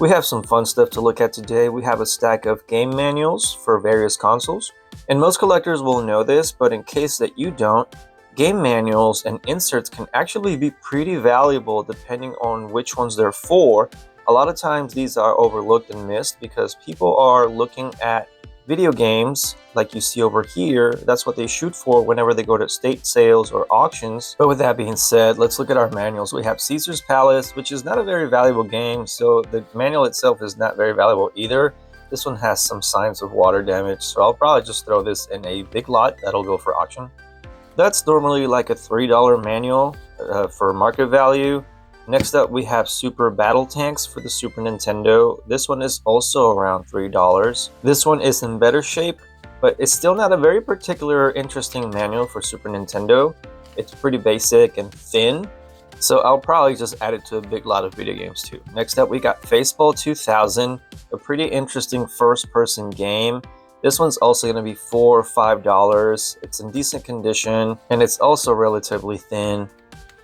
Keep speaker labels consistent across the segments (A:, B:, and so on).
A: We have some fun stuff to look at today. We have a stack of game manuals for various consoles. And most collectors will know this, but in case that you don't, game manuals and inserts can actually be pretty valuable depending on which ones they're for. A lot of times these are overlooked and missed because people are looking at video games like you see over here. That's what they shoot for whenever they go to estate sales or auctions. But with that being said, let's look at our manuals. We have Caesar's Palace, which is not a very valuable game, so the manual itself is not very valuable either. This one has some signs of water damage, so I'll probably just throw this in a big lot that'll go for auction. That's normally like a $3 manual for market value. Next up, we have Super Battle Tanks for the Super Nintendo. This one is also around $3. This one is in better shape, but it's still not a very particular interesting manual for Super Nintendo. It's pretty basic and thin, so I'll probably just add it to a big lot of video games too. Next up, we got Faceball 2000, a pretty interesting first-person game. This one's also going to be $4 or $5. It's in decent condition, and it's also relatively thin.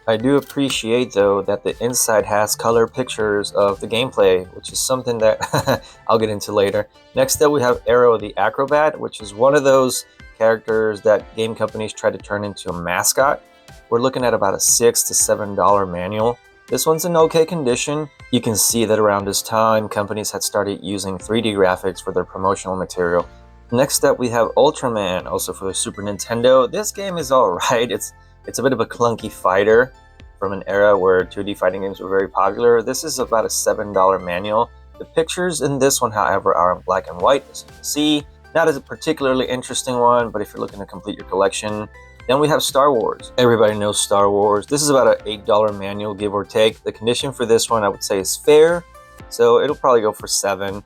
A: I do appreciate though that the inside has color pictures of the gameplay, which is something that I'll get into later. Next up we have Arrow the Acrobat, which is one of those characters that game companies try to turn into a mascot. We're looking at about a $6 to $7 manual. This one's in okay condition. You can see that around this time companies had started using 3D graphics for their promotional material. Next up we have Ultraman, also for the Super Nintendo. This game is alright. It's a bit of a clunky fighter from an era where 2D fighting games were very popular. This is about a $7 manual. The pictures in this one, however, are in black and white, as you can see. Not as a particularly interesting one, but if you're looking to complete your collection. Then we have Star Wars. Everybody knows Star Wars. This is about an $8 manual, give or take. The condition for this one, I would say, is fair, so it'll probably go for $7.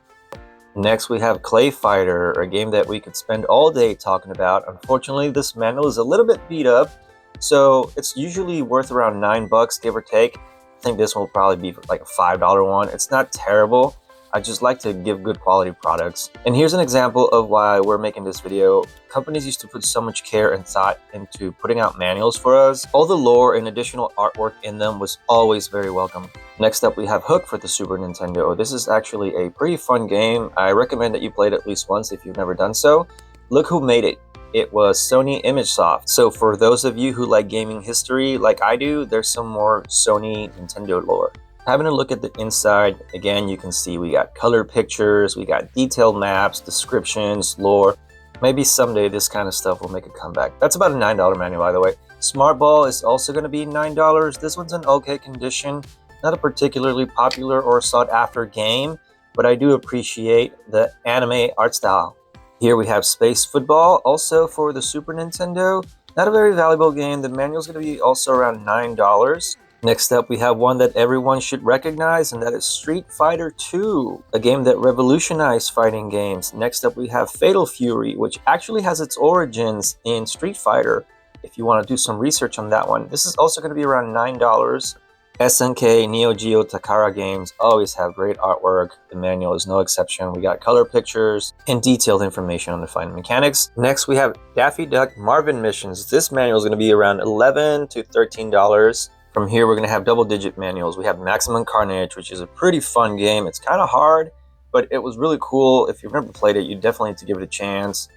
A: Next, we have Clay Fighter, a game that we could spend all day talking about. Unfortunately, this manual is a little bit beat up, so it's usually worth around $9, give or take. I think this one will probably be like a $5 one. It's not terrible. I just like to give good quality products. And here's an example of why we're making this video. Companies used to put so much care and thought into putting out manuals for us. All the lore and additional artwork in them was always very welcome. Next up, we have Hook for the Super Nintendo. This is actually a pretty fun game. I recommend that you play it at least once if you've never done so. Look who made it. It was Sony ImageSoft. So for those of you who like gaming history like I do, there's some more Sony Nintendo lore. Having a look at the inside, again, you can see we got color pictures, we got detailed maps, descriptions, lore. Maybe someday this kind of stuff will make a comeback. That's about a $9 manual, by the way. Smart Ball is also going to be $9. This one's in okay condition. Not a particularly popular or sought after game, but I do appreciate the anime art style. Here we have Space Football, also for the Super Nintendo. Not a very valuable game. The manual is going to be also around $9. Next up, we have one that everyone should recognize, and that is Street Fighter 2, a game that revolutionized fighting games. Next up, we have Fatal Fury, which actually has its origins in Street Fighter, if you want to do some research on that one. This is also going to be around $9. SNK, Neo Geo, Takara games always have great artwork. The manual is no exception. We got color pictures and detailed information on the fighting mechanics. Next, we have Daffy Duck Marvin Missions. This manual is going to be around $11 to $13. From here, we're going to have double-digit manuals. We have Maximum Carnage, which is a pretty fun game. It's kind of hard, but it was really cool. If you've never played it, you definitely need to give it a chance.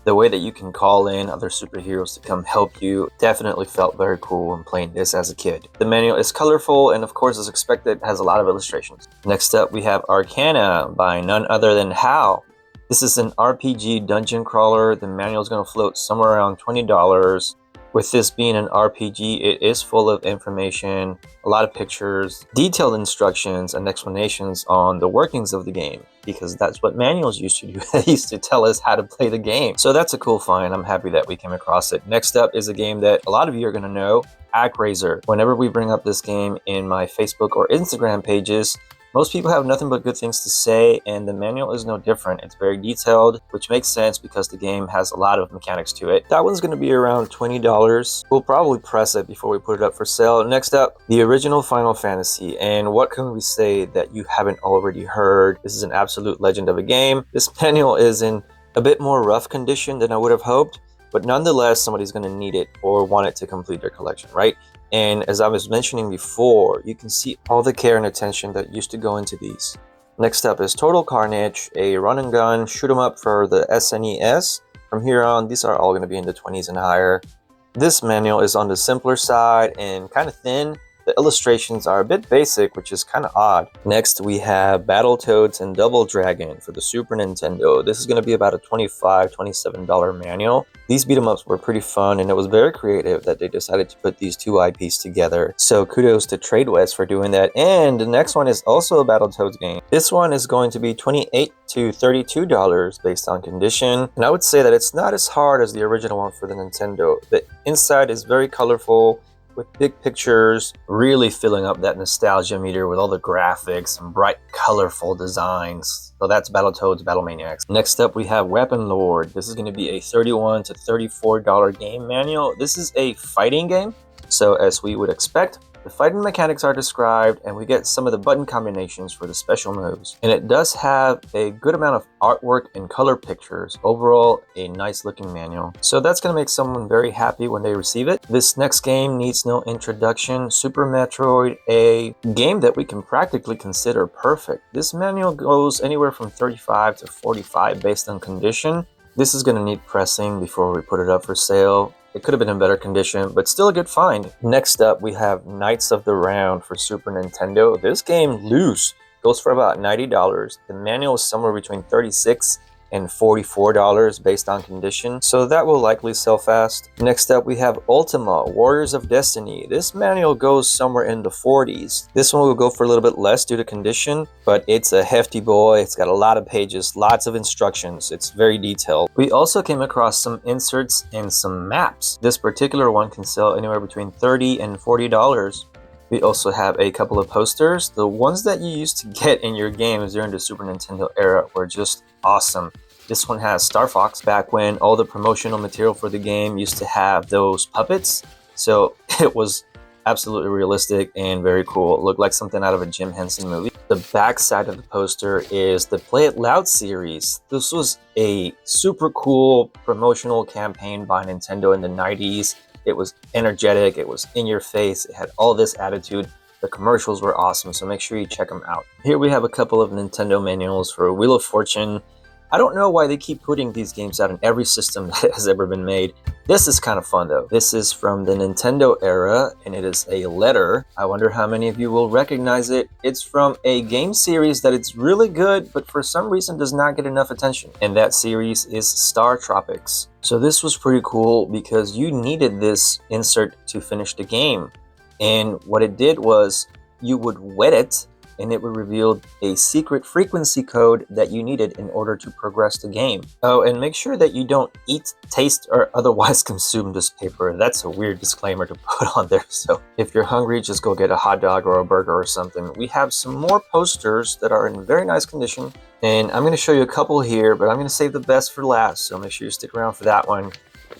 A: The way that you can call in other superheroes to come help you definitely felt very cool when playing this as a kid. The manual is colorful and, of course, as expected, has a lot of illustrations. Next up, we have Arcana by none other than HAL. This is an RPG dungeon crawler. The manual is going to float somewhere around $20. With this being an RPG, it is full of information, a lot of pictures, detailed instructions, and explanations on the workings of the game, because that's what manuals used to do. They used to tell us how to play the game. So that's a cool find. I'm happy that we came across it. Next up is a game that a lot of you are going to know, ActRaiser. Whenever we bring up this game in my Facebook or Instagram pages, most people have nothing but good things to say, and the manual is no different. It's very detailed, which makes sense because the game has a lot of mechanics to it. That one's going to be around $20. We'll probably press it before we put it up for sale. Next up, the original Final Fantasy. And what can we say that you haven't already heard? This is an absolute legend of a game. This manual is in a bit more rough condition than I would have hoped, but nonetheless, somebody's going to need it or want it to complete their collection, right? And as I was mentioning before, you can see all the care and attention that used to go into these. Next up is Total Carnage, a run and gun shoot 'em up for the SNES. From here on, these are all going to be in the 20s and higher. This manual is on the simpler side and kind of thin. The illustrations are a bit basic, which is kind of odd. Next, we have Battletoads and Double Dragon for the Super Nintendo. This is going to be about a $25, $27 manual. These beat 'em ups were pretty fun, and it was very creative that they decided to put these two IPs together. So kudos to TradeWest for doing that. And the next one is also a Battletoads game. This one is going to be $28 to $32 based on condition. And I would say that it's not as hard as the original one for the Nintendo. The inside is very colorful, with big pictures, really filling up that nostalgia meter with all the graphics and bright, colorful designs. So that's Battletoads Battle Maniacs. Next up, we have Weapon Lord. This is going to be a $31 to $34 game manual. This is a fighting game, so as we would expect, the fighting mechanics are described, and we get some of the button combinations for the special moves. And it does have a good amount of artwork and color pictures. Overall, a nice looking manual. So that's going to make someone very happy when they receive it. This next game needs no introduction. Super Metroid, a game that we can practically consider perfect. This manual goes anywhere from 35 to 45 based on condition. This is going to need pressing before we put it up for sale. It could have been in better condition, but still a good find. Next up, we have Knights of the Round for Super Nintendo. This game, loose, goes for about $90. The manual is somewhere between $36 and $44 based on condition, so that will likely sell fast. Next up, we have Ultima, Warriors of Destiny. This manual goes somewhere in the 40s. This one will go for a little bit less due to condition, but it's a hefty boy. It's got a lot of pages, lots of instructions. It's very detailed. We also came across some inserts and some maps. This particular one can sell anywhere between $30 and $40. We also have a couple of posters. The ones that you used to get in your games during the Super Nintendo era were just awesome. This one has Star Fox, back when all the promotional material for the game used to have those puppets. So it was absolutely realistic and very cool. It looked like something out of a Jim Henson movie. The back side of the poster is the Play It Loud series. This was a super cool promotional campaign by Nintendo in the 90s. It was energetic, it was in your face, it had all this attitude. The commercials were awesome, so make sure you check them out. Here we have a couple of Nintendo manuals for Wheel of Fortune. I don't know why they keep putting these games out in every system that has ever been made. This is kind of fun though. This is from the Nintendo era, and it is a letter. I wonder how many of you will recognize it. It's from a game series that it's really good, but for some reason does not get enough attention. And that series is Star Tropics. So this was pretty cool because you needed this insert to finish the game. And what it did was you would wet it, and it would reveal a secret frequency code that you needed in order to progress the game. Oh, and make sure that you don't eat, taste, or otherwise consume this paper. That's a weird disclaimer to put on there. So if you're hungry, just go get a hot dog or a burger or something. We have some more posters that are in very nice condition. And I'm going to show you a couple here, but I'm going to save the best for last. So make sure you stick around for that one.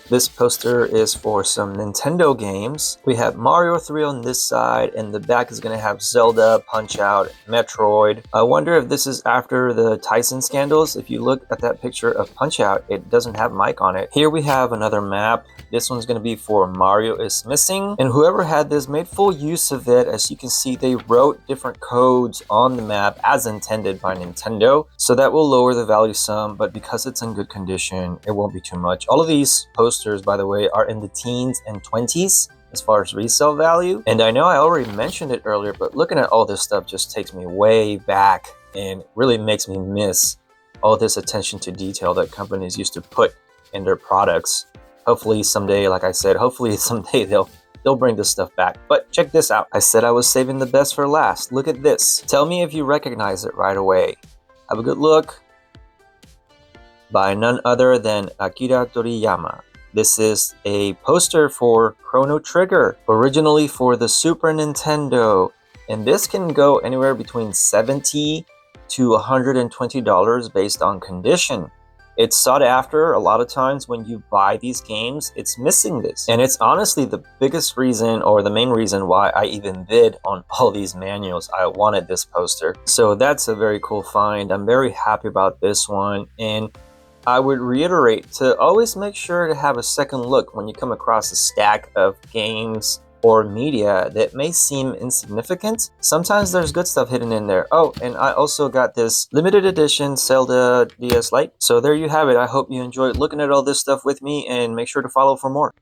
A: This poster is for some Nintendo games. We have Mario 3 on this side, and the back is going to have Zelda, Punch-Out, Metroid. I wonder if this is after the Tyson scandals. If you look at that picture of Punch-Out, it doesn't have Mike on it. Here we have another map. This one's going to be for Mario is Missing. And whoever had this made full use of it. As you can see, they wrote different codes on the map as intended by Nintendo. So that will lower the value some, but because it's in good condition, it won't be too much. All of these posters, by the way, are in the teens and 20s as far as resale value. And I know I already mentioned it earlier, but looking at all this stuff just takes me way back and really makes me miss all this attention to detail that companies used to put in their products. Hopefully someday, like I said, hopefully someday they'll bring this stuff back. But check this out. I said I was saving the best for last. Look at this. Tell me if you recognize it right away. Have a good look. By none other than Akira Toriyama. This is a poster for Chrono Trigger, originally for the Super Nintendo. And this can go anywhere between $70 to $120 based on condition. It's sought after. A lot of times when you buy these games, it's missing this. And it's honestly the biggest reason, or the main reason, why I even bid on all these manuals. I wanted this poster. So that's a very cool find. I'm very happy about this one. And I would reiterate to always make sure to have a second look when you come across a stack of games or media that may seem insignificant, sometimes there's good stuff hidden in there. Oh, and I also got this limited edition Zelda DS Lite. So there you have it. I hope you enjoyed looking at all this stuff with me, and make sure to follow for more.